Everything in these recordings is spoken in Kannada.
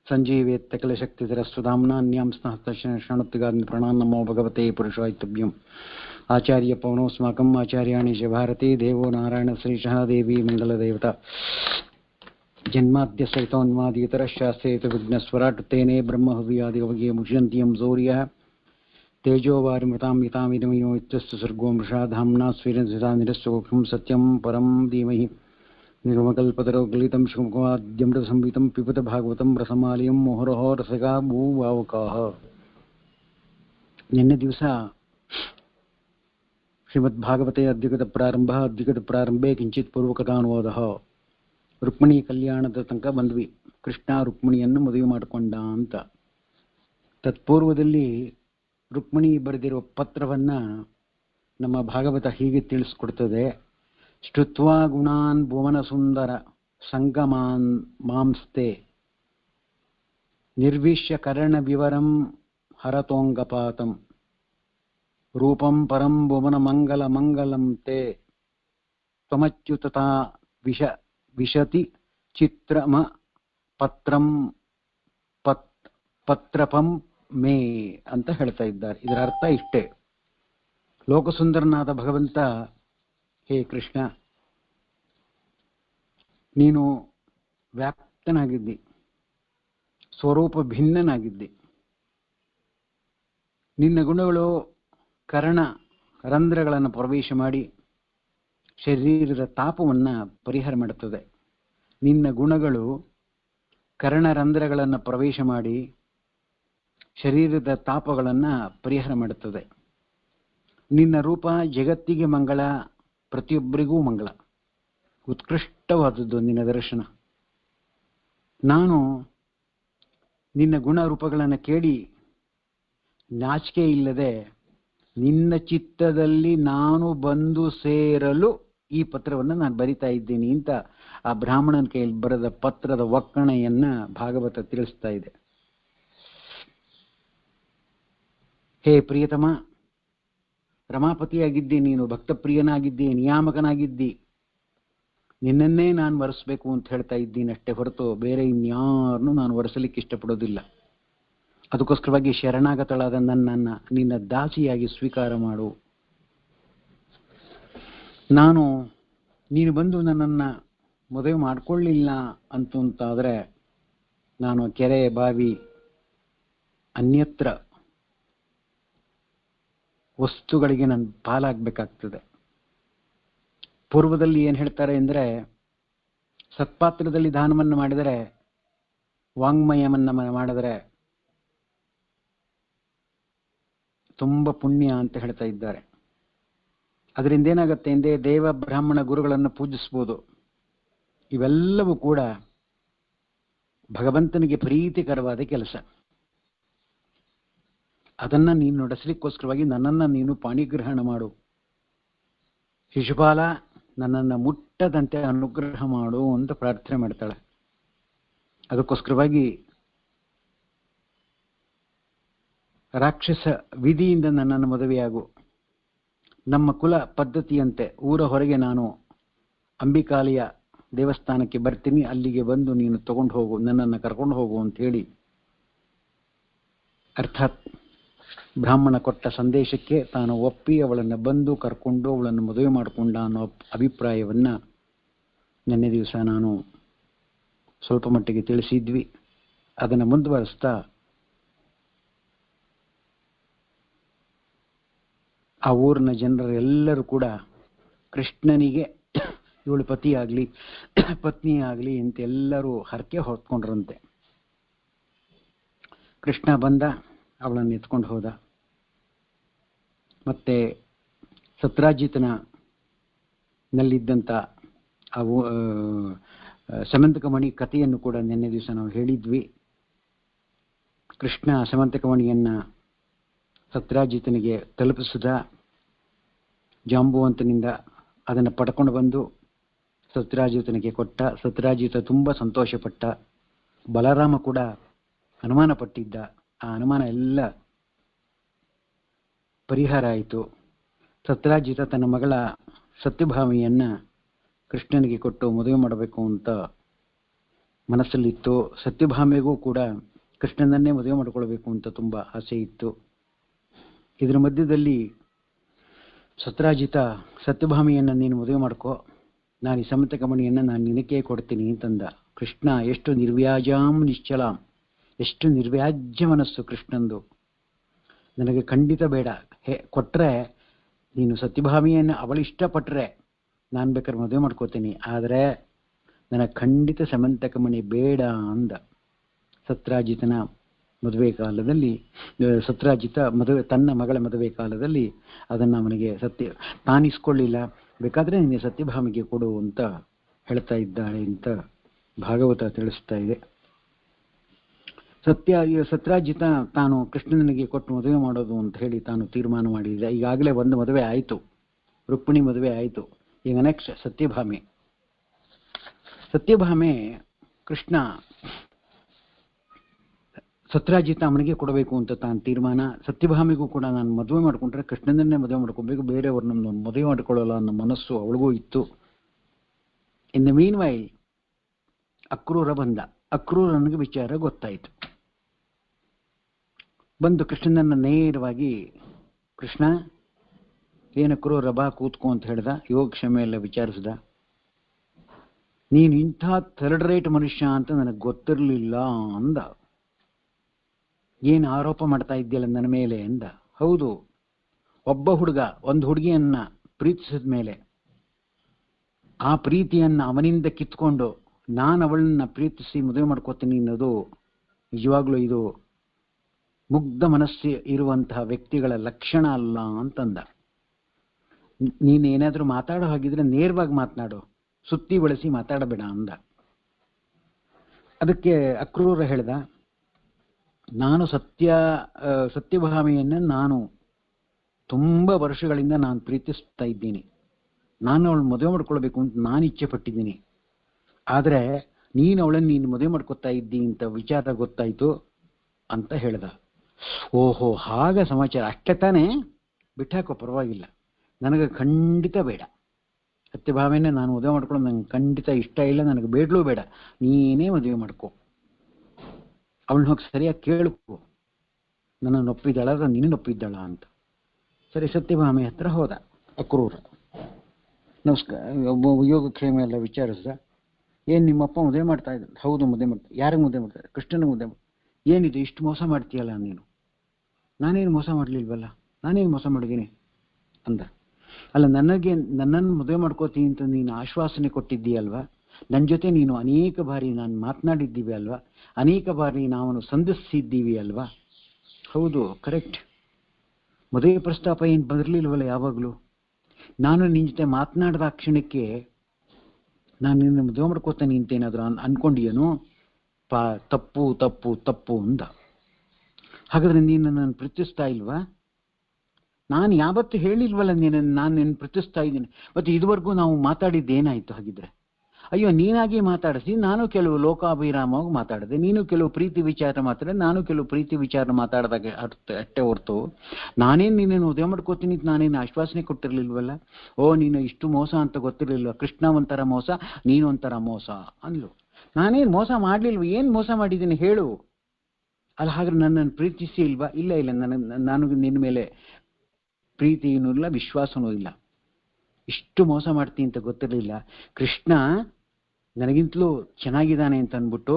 ಸಂಜೀವೇತ್ सकलशक्तिधरस्वधाम्नान्यां स्नहस्तशरणोत्तिगान् प्रणान् नमो भगवते पुरुषाय तुभ्यम् आचार्य पवनोऽस्माकम् आचार्याणि च भारती देवो नारायणश्रीशः देवी मङ्गलदेवता जन्माद्यसहितोन्मादीतरशास्त्रेतु विघ्नस्वराट् तेने ब्रह्महव्यादिकवगे मुह्यन्त्यं सूर्यः तेजोवारिमृतां यतामिदमयो इत्यस्तु सर्गो मृषा धाम्ना स्वीरंसिता निरस्तुमुखं सत्यं परं धीमहि निगमकल्पतरो गलितं शुभवाद्यमृतसंहितं पिबत भागवतं रसमालयं मोहरहो रसिका भूभावुकाः. निन्ने दिवस श्रीमद्भागवते अद्विगत प्रारंभे किंचित पूर्वकथानुवादः. ರುಕ್ಮಿಣಿ ಕಲ್ಯಾಣದ ತನಕ ಬಂದ್ವಿ. ಕೃಷ್ಣ ರುಕ್ಮಿಣಿಯನ್ನು ಮದುವೆ ಮಾಡಿಕೊಂಡ ಅಂತ. ತತ್ಪೂರ್ವದಲ್ಲಿ ರುಕ್ಮಿಣಿ ಬರೆದಿರುವ ಪತ್ರವನ್ನ ನಮ್ಮ ಭಾಗವತ ಹೀಗೆ ತಿಳಿಸ್ಕೊಡ್ತದೆ. ಶ್ರುತ್ವಾ ಗುಣಾನ್ ಭುವನ ಸುಂದರ ಸಂಗಮಾನ್ ಮಾಂಸ್ತೆ ನಿರ್ವಿಶ್ಯ ಕರ್ಣ ವಿವರಂ ಹರತೋಂಗಪಾತಂ ರೂಪಂ ಪರಂ ಭುವನ ಮಂಗಲ ಮಂಗಲಂ ತೇ ತ್ವಮಚ್ಯುತತಾ ವಿಶತಿ ಚಿತ್ರಮ ಪತ್ರಂ ಪತ್ರಪಂ ಮೇ ಅಂತ ಹೇಳ್ತಾ ಇದ್ದಾರೆ. ಇದರ ಅರ್ಥ ಇಷ್ಟೇ. ಲೋಕಸುಂದರನಾದ ಭಗವಂತ, ಹೇ ಕೃಷ್ಣ, ನೀನು ವ್ಯಾಪ್ತನಾಗಿದ್ದಿ, ಸ್ವರೂಪ ಭಿನ್ನನಾಗಿದ್ದಿ. ನಿನ್ನ ಗುಣಗಳು ಕರ್ಣ ರಂಧ್ರಗಳನ್ನು ಪ್ರವೇಶ ಮಾಡಿ ಶರೀರದ ತಾಪವನ್ನು ಪರಿಹಾರ ಮಾಡುತ್ತದೆ. ನಿನ್ನ ಗುಣಗಳು ಕರ್ಣರಂಧ್ರಗಳನ್ನು ಪ್ರವೇಶ ಮಾಡಿ ಶರೀರದ ತಾಪಗಳನ್ನು ಪರಿಹಾರ ಮಾಡುತ್ತದೆ. ನಿನ್ನ ರೂಪ ಜಗತ್ತಿಗೆ ಮಂಗಳ, ಪ್ರತಿಯೊಬ್ಬರಿಗೂ ಮಂಗಳ. ಉತ್ಕೃಷ್ಟವಾದದ್ದು ನಿನ್ನ ದರ್ಶನ. ನಾನು ನಿನ್ನ ಗುಣ ರೂಪಗಳನ್ನು ಕೇಳಿ ನಾಚಿಕೆ ಇಲ್ಲದೆ ನಿನ್ನ ಚಿತ್ತದಲ್ಲಿ ನಾನು ಬಂದು ಸೇರಲು ಈ ಪತ್ರವನ್ನು ನಾನು ಬರಿತಾ ಇದ್ದೀನಿ ಅಂತ ಆ ಬ್ರಾಹ್ಮಣನ ಕೈಯಲ್ಲಿ ಬರೆದ ಪತ್ರದ ಒಕ್ಕಣೆಯನ್ನ ಭಾಗವತ ತಿಳಿಸ್ತಾ ಇದೆ. ಹೇ ಪ್ರಿಯತಮ, ರಮಾಪತಿಯಾಗಿದ್ದಿ, ನೀನು ಭಕ್ತಪ್ರಿಯನಾಗಿದ್ದಿ, ನಿಯಾಮಕನಾಗಿದ್ದಿ. ನಿನ್ನನ್ನೇ ನಾನು ವರಿಸಬೇಕು ಅಂತ ಹೇಳ್ತಾ ಇದ್ದೀನಿ ಅಷ್ಟೇ ಹೊರತು ಬೇರೆ ಇನ್ಯಾರನ್ನೂ ನಾನು ವರಿಸಲಿಕ್ಕೆ ಇಷ್ಟಪಡೋದಿಲ್ಲ. ಅದಕ್ಕೋಸ್ಕರವಾಗಿ ಶರಣಾಗತಳಾದ ನನ್ನನ್ನು ನಿನ್ನ ದಾಸಿಯಾಗಿ ಸ್ವೀಕಾರ ಮಾಡು. ನೀನು ಬಂದು ನನ್ನನ್ನು ಮದುವೆ ಮಾಡಿಕೊಳ್ಳಿಲ್ಲ ಅಂತಾದರೆ ನಾನು ಕೆರೆ, ಬಾವಿ, ಅನ್ಯತ್ರ ವಸ್ತುಗಳಿಗೆ ನಾನು ಪಾಲಾಗಬೇಕಾಗ್ತದೆ. ಪೂರ್ವದಲ್ಲಿ ಏನು ಹೇಳ್ತಾರೆ ಅಂದರೆ, ಸತ್ಪಾತ್ರದಲ್ಲಿ ದಾನವನ್ನು ಮಾಡಿದರೆ, ವಾಂಗ್ಮಯವನ್ನು ಮಾಡಿದರೆ ತುಂಬ ಪುಣ್ಯ ಅಂತ ಹೇಳ್ತಾ ಇದ್ದಾರೆ. ಅದರಿಂದ ಏನಾಗುತ್ತೆ ಎಂದೇ ದೇವ ಬ್ರಾಹ್ಮಣ ಗುರುಗಳನ್ನು ಪೂಜಿಸ್ಬೋದು. ಇವೆಲ್ಲವೂ ಕೂಡ ಭಗವಂತನಿಗೆ ಪ್ರೀತಿಕರವಾದ ಕೆಲಸ. ಅದನ್ನು ನೀನು ನಡೆಸಲಿಕ್ಕೋಸ್ಕರವಾಗಿ ನನ್ನನ್ನು ನೀನು ಪಾಣಿಗ್ರಹಣ ಮಾಡು. ಶಿಶುಪಾಲ, ನನ್ನನ್ನು ಮುಟ್ಟದಂತೆ ಅನುಗ್ರಹ ಮಾಡು ಅಂತ ಪ್ರಾರ್ಥನೆ ಮಾಡ್ತಾಳೆ. ಅದಕ್ಕೋಸ್ಕರವಾಗಿ ರಾಕ್ಷಸ ವಿಧಿಯಿಂದ ನನ್ನನ್ನು ಮದುವೆಯಾಗು. ನಮ್ಮ ಕುಲ ಪದ್ಧತಿಯಂತೆ ಊರ ಹೊರಗೆ ನಾನು ಅಂಬಿಕಾಲಿಯ ದೇವಸ್ಥಾನಕ್ಕೆ ಬರ್ತೀನಿ, ಅಲ್ಲಿಗೆ ಬಂದು ನೀನು ತಗೊಂಡು ಹೋಗು, ನನ್ನನ್ನು ಕರ್ಕೊಂಡು ಹೋಗು ಅಂತ ಹೇಳಿ, ಅರ್ಥಾತ್ ಬ್ರಾಹ್ಮಣ ಕೊಟ್ಟ ಸಂದೇಶಕ್ಕೆ ತಾನು ಒಪ್ಪಿ ಅವಳನ್ನು ಬಂದು ಕರ್ಕೊಂಡು ಅವಳನ್ನು ಮದುವೆ ಮಾಡಿಕೊಂಡ ಅನ್ನೋ ಅಭಿಪ್ರಾಯವನ್ನು ನಿನ್ನೆ ದಿವಸ ನಾನು ಸ್ವಲ್ಪ ಮಟ್ಟಿಗೆ ತಿಳಿಸಿದ್ವಿ. ಅದನ್ನು ಮುಂದುವರಿಸ್ತಾ ಆ ಊರಿನ ಜನರೆಲ್ಲರೂ ಕೂಡ ಕೃಷ್ಣನಿಗೆ ಇವಳು ಪತ್ನಿಯಾಗಲಿ ಅಂತ ಎಲ್ಲರೂ ಹರಕೆ ಹೊತ್ಕೊಂಡ್ರಂತೆ. ಕೃಷ್ಣ ಬಂದ, ಅವಳನ್ನು ಎತ್ಕೊಂಡು ಹೋದ. ಮತ್ತೆ ಸತ್ರಾಜಿತನಲ್ಲಿದ್ದಂಥ ಆ ಸಮಂತಕಮಣಿ ಕಥೆಯನ್ನು ಕೂಡ ನಿನ್ನೆ ದಿವಸ ನಾವು ಹೇಳಿದ್ವಿ. ಕೃಷ್ಣ ಸಮಂತಕಮಣಿಯನ್ನು ಸತ್ರಾಜಿತನಿಗೆ ತಲುಪಿಸಿದ. ಜಾಂಬುವಂತನಿಂದ ಅದನ್ನು ಪಡ್ಕೊಂಡು ಬಂದು ಸತ್ರಾಜಿತನಿಗೆ ಕೊಟ್ಟ. ಸತ್ರಾಜಿತ ತುಂಬ ಸಂತೋಷಪಟ್ಟ. ಬಲರಾಮ ಕೂಡ ಅನುಮಾನ ಪಟ್ಟಿದ್ದ. ಆ ಅನುಮಾನ ಎಲ್ಲ ಪರಿಹಾರ ಆಯಿತು. ಸತ್ರಾಜಿತ ತನ್ನ ಮಗಳ ಸತ್ಯಭಾಮಿಯನ್ನು ಕೃಷ್ಣನಿಗೆ ಕೊಟ್ಟು ಮದುವೆ ಮಾಡಬೇಕು ಅಂತ ಮನಸ್ಸಲ್ಲಿತ್ತು. ಸತ್ಯಭಾಮೆಗೂ ಕೂಡ ಕೃಷ್ಣನನ್ನೇ ಮದುವೆ ಮಾಡಿಕೊಳ್ಬೇಕು ಅಂತ ತುಂಬ ಆಸೆ ಇತ್ತು. ಇದರ ಮಧ್ಯದಲ್ಲಿ ಸತ್ರಾಜಿತ ಸತ್ಯಭಾಮಿಯನ್ನು ನೀನು ಮದುವೆ ಮಾಡ್ಕೋ, ನಾನು ಈ ಸಮಂತಕಮಣಿಯನ್ನು ನಾನು ನಿನಗೆ ಕೊಡ್ತೀನಿ ಅಂತಂದ. ಕೃಷ್ಣ ಎಷ್ಟು ನಿರ್ವ್ಯಾಜಾಂ ನಿಶ್ಚಲಾಂ, ಎಷ್ಟು ನಿರ್ವ್ಯಾಜ್ಯ ಮನಸ್ಸು ಕೃಷ್ಣಂದು. ನನಗೆ ಖಂಡಿತ ಬೇಡ, ಕೊಟ್ಟರೆ ನೀನು ಸತ್ಯಭಾಮಿಯನ್ನು ಅವಳು ಇಷ್ಟಪಟ್ಟರೆ ನಾನು ಬೇಕಾದ್ರೆ ಮದುವೆ ಮಾಡ್ಕೋತೀನಿ, ಆದರೆ ನನಗೆ ಖಂಡಿತ ಸಮಂತಕಮಣಿ ಬೇಡ ಅಂದ. ಸತ್ರಾಜಿತನ ಮದುವೆ ಕಾಲದಲ್ಲಿ ಸತ್ರಾಜಿತ ತನ್ನ ಮಗಳ ಮದುವೆ ಕಾಲದಲ್ಲಿ ಅದನ್ನು ಅವನಿಗೆ ತಾನಿಸ್ಕೊಳ್ಳಿಲ್ಲ. ಬೇಕಾದರೆ ನಿನ್ನೆ ಸತ್ಯಭಾಮಿಗೆ ಕೊಡು ಅಂತ ಹೇಳ್ತಾ ಇದ್ದಾಳೆ ಅಂತ ಭಾಗವತ ತಿಳಿಸ್ತಾ ಇದೆ. ಸತ್ರಾಜಿತ ತಾನು ಕೃಷ್ಣನಿಗೆ ಕೊಟ್ಟು ಮದುವೆ ಮಾಡೋದು ಅಂತ ಹೇಳಿ ತಾನು ತೀರ್ಮಾನ ಮಾಡಿದ. ಈಗಾಗಲೇ ಒಂದು ಮದುವೆ ಆಯಿತು, ರುಕ್ಮಿಣಿ ಮದುವೆ ಆಯಿತು. ಈಗ ನೆಕ್ಸ್ಟ್ ಸತ್ಯಭಾಮೆ ಕೃಷ್ಣ ಸತ್ರಾಜಿತ ಅವನಿಗೆ ಕೊಡಬೇಕು ಅಂತ ತಾನು ತೀರ್ಮಾನ. ಸತ್ಯಭಾಮಿಗೂ ಕೂಡ ನಾನು ಮದುವೆ ಮಾಡಿಕೊಂಡ್ರೆ ಕೃಷ್ಣನನ್ನೇ ಮದುವೆ ಮಾಡ್ಕೋಬೇಕು, ಬೇರೆಯವ್ರನ್ನ ಮದುವೆ ಮಾಡಿಕೊಳ್ಳಲ್ಲ ಅನ್ನೋ ಮನಸ್ಸು ಅವಳಿಗೂ ಇತ್ತು. In the mean while Akrura ಬಂದ. ಅಕ್ರೂರನಿಗೆ ವಿಚಾರ ಗೊತ್ತಾಯಿತು. ಬಂದು ಕೃಷ್ಣನನ್ನ ನೇರವಾಗಿ, ಕೃಷ್ಣ ಏನು ಅಕ್ರೂರ ಬಾ ಕೂತ್ಕೋ ಅಂತ ಹೇಳ್ದ. ಯೋಗಕ್ಷೇಮ ಎಲ್ಲ ವಿಚಾರಿಸ್ದ. ನೀನು ಇಂಥ ಥರ್ಡ್ ರೇಟ್ ಮನುಷ್ಯ ಅಂತ ನನಗೆ ಗೊತ್ತಿರಲಿಲ್ಲ ಅಂದ. ಏನು ಆರೋಪ ಮಾಡ್ತಾ ಇದ್ದೀಯಲ್ಲ ನನ್ನ ಮೇಲೆ ಅಂದ. ಹೌದು, ಒಬ್ಬ ಹುಡುಗ ಒಂದು ಹುಡುಗಿಯನ್ನ ಪ್ರೀತಿಸಿದ ಮೇಲೆ ಆ ಪ್ರೀತಿಯನ್ನ ಅವನಿಂದ ಕಿತ್ಕೊಂಡು ನಾನು ಅವಳನ್ನ ಪ್ರೀತಿಸಿ ಮದುವೆ ಮಾಡ್ಕೋತೀನಿ ಅನ್ನೋದು ನಿಜವಾಗ್ಲೂ ಇದು ಮುಗ್ಧ ಮನಸ್ಸು ಇರುವಂತಹ ವ್ಯಕ್ತಿಗಳ ಲಕ್ಷಣ ಅಲ್ಲ ಅಂತಂದ. ನೀನೇನಾದ್ರೂ ಮಾತಾಡೋ ಹಾಗಿದ್ರೆ ನೇರವಾಗಿ ಮಾತನಾಡು, ಸುತ್ತಿ ಬಳಸಿ ಮಾತಾಡಬೇಡ ಅಂದ. ಅದಕ್ಕೆ ಅಕ್ರೂರ ಹೇಳ್ದ, ನಾನು ಸತ್ಯಭಾಮಿಯನ್ನು ನಾನು ತುಂಬ ವರ್ಷಗಳಿಂದ ನಾನು ಪ್ರೀತಿಸ್ತಾ ಇದ್ದೀನಿ, ನಾನು ಅವಳು ಮದುವೆ ಮಾಡ್ಕೊಳ್ಬೇಕು ಅಂತ ನಾನು ಇಚ್ಛೆ ಪಟ್ಟಿದ್ದೀನಿ. ಆದರೆ ನೀನು ಅವಳನ್ನು ನೀನು ಮದುವೆ ಮಾಡ್ಕೊತಾ ಇದ್ದಿ ಅಂತ ವಿಚಾರ ಗೊತ್ತಾಯ್ತು ಅಂತ ಹೇಳ್ದ. ಓಹೋ, ಹಾಗ ಸಮಾಚಾರ, ಅಷ್ಟೇ ತಾನೇ, ಬಿಟ್ಟಾಕೋ, ಪರವಾಗಿಲ್ಲ, ನನಗೆ ಖಂಡಿತ ಬೇಡ, ಸತ್ಯಭಾಮೆನೇ ನಾನು ಮದುವೆ ಮಾಡ್ಕೊಳ್ಳೋದು ನಂಗೆ ಖಂಡಿತ ಇಷ್ಟ ಇಲ್ಲ, ನನಗೆ ಬೇಡಲೂ ಬೇಡ, ನೀನೇ ಮದುವೆ ಮಾಡ್ಕೋ, ಅವಳನ್ನ ಹೋಗಿ ಸರಿಯಾಗಿ ಕೇಳ್ಕೊ, ನನ್ನನ್ನು ಒಪ್ಪಿದ್ದಾಳ ಅಥವಾ ನೀನು ಒಪ್ಪಿದ್ದಾಳ ಅಂತ. ಸರಿ, ಸತ್ಯಭಾಮೆ ಹತ್ರ ಹೋದ ಅಕ್ರೂರ. ನಮಸ್ಕಾರ, ಯೋಗಕ್ಷೇಮ ಎಲ್ಲ ವಿಚಾರಿಸ್ದ. ಏನು ನಿಮ್ಮಪ್ಪ ಮದುವೆ ಮಾಡ್ತಾ ಇದ್ದ? ಹೌದು, ಮದುವೆ ಮಾಡ್ತಾರೆ. ಯಾರಿಗೆ ಮದುವೆ ಮಾಡ್ತಾರೆ? ಕೃಷ್ಣನಿಗೆ ಮದುವೆ ಮಾಡ್ತಾರೆ. ಏನಿದೆ ಇಷ್ಟು ಮೋಸ ಮಾಡ್ತೀಯಲ್ಲ ನೀನು? ನಾನೇನು ಮೋಸ ಮಾಡಲಿಲ್ವಲ್ಲ, ನಾನೇನು ಮೋಸ ಮಾಡಿದ್ದೀನಿ ಅಂದ. ಅಲ್ಲ, ನನ್ನನ್ನು ಮದುವೆ ಮಾಡ್ಕೋತೀನಿ ಅಂತ ನೀನು ಆಶ್ವಾಸನೆ ಕೊಟ್ಟಿದ್ದೀಯಲ್ವಾ, ನನ್ನ ಜೊತೆ ನೀನು ಅನೇಕ ಬಾರಿ ನಾನು ಮಾತನಾಡಿದ್ದೀವಿ ಅಲ್ವಾ, ಅನೇಕ ಬಾರಿ ನಾವು ಸಂಧಿಸಿದ್ದೀವಿ ಅಲ್ವಾ? ಹೌದು, ಕರೆಕ್ಟ್. ಮದುವೆ ಪ್ರಸ್ತಾಪ ಏನು ಬರಲಿಲ್ವಲ್ಲ ಯಾವಾಗಲೂ. ನಾನು ನಿನ್ನ ಜೊತೆ ಮಾತನಾಡಿದ ಕ್ಷಣಕ್ಕೆ ನಾನು ನಿನ್ನ ಮದುವೆ ಮಾಡ್ಕೋತಾನೆ ಅಂತೇನಾದರೂ ಅನ್ಕೊಂಡಿಯೇನು? ತಪ್ಪು ತಪ್ಪು ತಪ್ಪು ಅಂದ. ಹಾಗಾದ್ರೆ ನೀನು ನನ್ನ ಪ್ರೀತಿಸ್ತಾ ಇಲ್ವಾ? ನಾನು ಯಾವತ್ತು ಹೇಳಿಲ್ವಲ್ಲ ನಾನು ನಿನ್ನ ಪ್ರೀತಿಸ್ತಾ ಇದ್ದೀನಿ. ಮತ್ತೆ ಇದುವರೆಗೂ ನಾವು ಮಾತಾಡಿದ್ದೇನಾಯ್ತು ಹಾಗಿದ್ರೆ? ಅಯ್ಯೋ, ನೀನಾಗಿ ಮಾತಾಡಿಸಿ, ನಾನು ಕೆಲವು ಲೋಕಾಭಿರಾಮವಾಗಿ ಮಾತಾಡಿದೆ, ನೀನು ಕೆಲವು ಪ್ರೀತಿ ವಿಚಾರ ಮಾತಾಡಿದೆ, ನಾನು ಕೆಲವು ಪ್ರೀತಿ ವಿಚಾರ ಮಾತಾಡಿದಾಗ ಅಷ್ಟೇ ಹೊರತು ನಾನೇನು ನೀನೇನು ಮದುವೆ ಮಾಡ್ಕೋತೀನಿ ನಾನೇನು ಆಶ್ವಾಸನೆ ಕೊಟ್ಟಿರ್ಲಿಲ್ವಲ್ಲ. ಓ, ನೀನು ಇಷ್ಟು ಮೋಸ ಅಂತ ಗೊತ್ತಿರಲಿಲ್ವ? ಕೃಷ್ಣ ಒಂಥರ ಮೋಸ, ನೀನು ಒಂಥರ ಮೋಸ ಅಂದ್ಲು. ನಾನೇನು ಮೋಸ ಮಾಡಲಿಲ್ವ? ಏನು ಮೋಸ ಮಾಡಿದ್ದೀನಿ ಹೇಳು? ಅಲ್ಲ, ಹಾಗಾದ್ರೆ ನನ್ನನ್ನು ಪ್ರೀತಿಸಿ ಇಲ್ವಾ? ಇಲ್ಲ ಇಲ್ಲ, ನಾನು ನಿನ್ನ ಮೇಲೆ ಪ್ರೀತಿಯೂ ಇಲ್ಲ, ವಿಶ್ವಾಸನೂ ಇಲ್ಲ. ಇಷ್ಟು ಮೋಸ ಮಾಡ್ತೀನಿ ಅಂತ ಗೊತ್ತಿರಲಿಲ್ಲ. ಕೃಷ್ಣ ನನಗಿಂತಲೂ ಚೆನ್ನಾಗಿದ್ದಾನೆ ಅಂತ ಅಂದ್ಬಿಟ್ಟು